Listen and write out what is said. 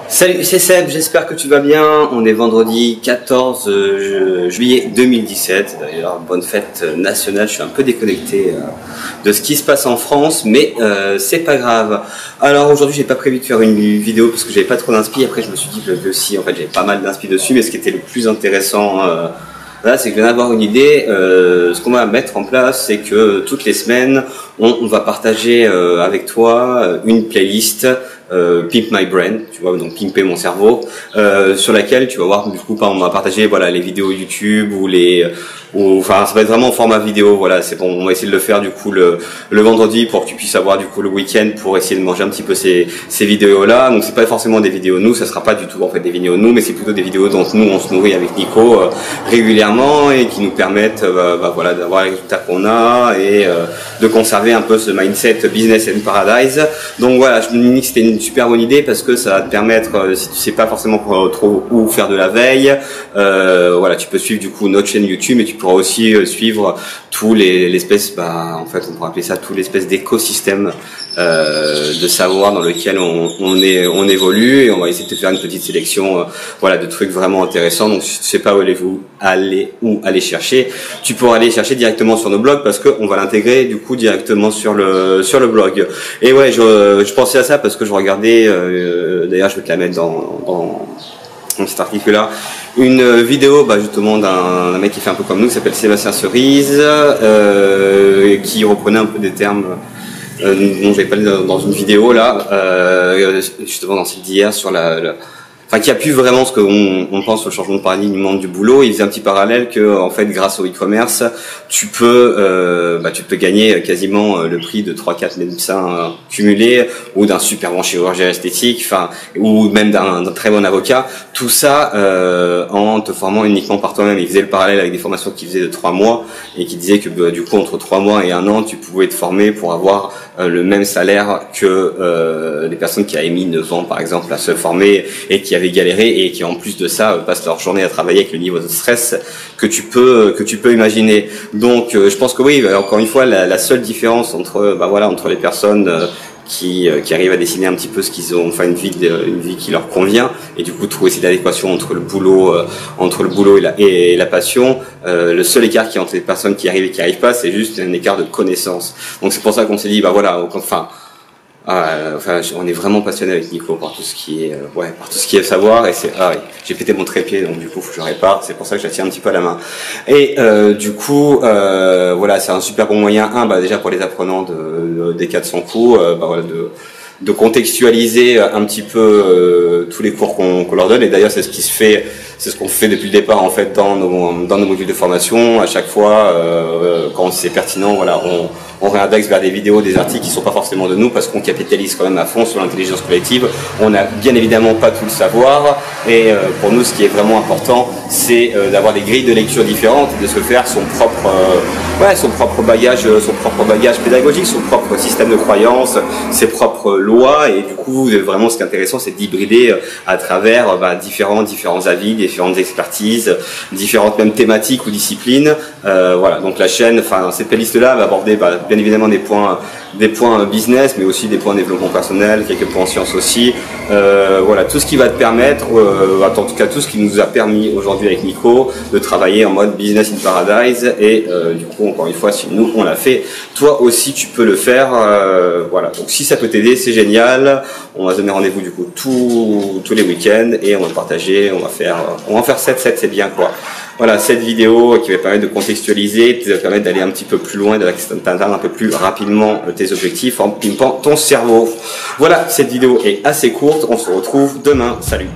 Salut, c'est Seb, j'espère que tu vas bien. On est vendredi 14 juillet 2017. D'ailleurs, bonne fête nationale. Je suis un peu déconnecté de ce qui se passe en France, mais c'est pas grave. Alors aujourd'hui, j'ai pas prévu de faire une vidéo parce que j'avais pas trop d'inspi. Après, je me suis dit que si, en fait, j'avais pas mal d'inspi dessus, mais ce qui était le plus intéressant là, c'est que je viens d'avoir une idée. Ce qu'on va mettre en place, c'est que toutes les semaines, on va partager avec toi une playlist Pimp My Brain, tu vois, donc pimper mon cerveau, sur laquelle tu vas voir, du coup, on va partager, voilà, les vidéos YouTube enfin, ça va être vraiment en format vidéo, voilà, c'est bon, on va essayer de le faire, du coup, le vendredi pour que tu puisses avoir, du coup, le week-end pour essayer de manger un petit peu ces vidéos-là. Donc, c'est pas forcément des vidéos nous, ça sera pas du tout, en fait, des vidéos nous, mais c'est plutôt des vidéos dont nous, on se nourrit avec Nico, régulièrement et qui nous permettent, voilà, d'avoir les résultats qu'on a et de conserver un peu ce mindset business and paradise. Donc, voilà, je me dis que c'était une super bonne idée parce que ça va te permettre, si tu sais pas forcément trop où faire de la veille, voilà, tu peux suivre du coup notre chaîne YouTube, mais tu pourras aussi suivre tous l'espèce, en fait on pourrait appeler ça tout l'espèce d'écosystème de savoir dans lequel on évolue, et on va essayer de te faire une petite sélection voilà, de trucs vraiment intéressants. Donc si tu sais pas où aller chercher, tu pourras aller chercher directement sur nos blogs parce que on va l'intégrer du coup directement sur le blog. Et ouais, je pensais à ça parce que je regardais, d'ailleurs je vais te la mettre dans cet article-là, une vidéo justement d'un mec qui fait un peu comme nous, qui s'appelle Sébastien Cerise, qui reprenait un peu des termes dont j'avais parlé dans une vidéo là, justement dans celle d'hier sur enfin, qui appuie vraiment ce qu'on pense au changement de paradigme du monde du boulot. Il faisait un petit parallèle que, en fait, grâce au e-commerce, tu peux gagner quasiment le prix de 3-4 médecins cumulés, ou d'un super bon chirurgien esthétique, enfin, ou même d'un très bon avocat. Tout ça, en te formant uniquement par toi-même. Il faisait le parallèle avec des formations qu'il faisait de 3 mois, et qui disait que, du coup, entre 3 mois et 1 an, tu pouvais te former pour avoir le même salaire que les personnes qui avaient mis 9 ans, par exemple, à se former et qui avaient galéré et qui en plus de ça passent leur journée à travailler avec le niveau de stress que tu peux imaginer. Donc je pense que oui, encore une fois, la seule différence entre entre les personnes qui arrivent à dessiner un petit peu ce qu'ils ont, enfin une vie qui leur convient, et du coup trouver cette adéquation entre le boulot et la passion. Le seul écart qui est entre les personnes qui arrivent et qui arrivent pas, c'est juste un écart de connaissance. Donc c'est pour ça qu'on s'est dit on est vraiment passionné avec Nico par tout ce qui est savoir, et j'ai pété mon trépied, donc du coup faut que je répare, c'est pour ça que je la tiens un petit peu à la main. Et du coup voilà, c'est un super bon moyen, déjà pour les apprenants des 400 coups, de contextualiser un petit peu tous les cours qu'on leur donne. Et d'ailleurs c'est ce qu'on fait depuis le départ en fait dans nos modules de formation. À chaque fois quand c'est pertinent, voilà, on réindexe vers des vidéos, des articles qui sont pas forcément de nous, parce qu'on capitalise quand même à fond sur l'intelligence collective. On n'a bien évidemment pas tout le savoir, et pour nous ce qui est vraiment important, c'est d'avoir des grilles de lecture différentes et de se faire son propre bagage pédagogique, son propre système de croyances, ses propres lois. Et du coup vraiment ce qui est intéressant, c'est d'hybrider à travers différents avis, différentes expertises, différentes même thématiques ou disciplines. Voilà, donc la chaîne, cette playlist là va aborder bien évidemment des points business, mais aussi des points développement personnel, quelques points en sciences aussi. Voilà, tout ce qui va te permettre, en tout cas tout ce qui nous a permis aujourd'hui avec Nico de travailler en mode business in paradise. Et du coup, encore une fois, si nous on l'a fait, toi aussi tu peux le faire. Voilà, donc si ça peut t'aider, c'est génial. On va se donner rendez-vous du coup tous les week-ends, et on va partager, on va en faire 7, c'est bien quoi. Voilà, cette vidéo qui va permettre de contextualiser, qui va permettre d'aller un petit peu plus loin, d'atteindre un peu plus rapidement tes objectifs en pimpant ton cerveau. Voilà, cette vidéo est assez courte, on se retrouve demain, salut.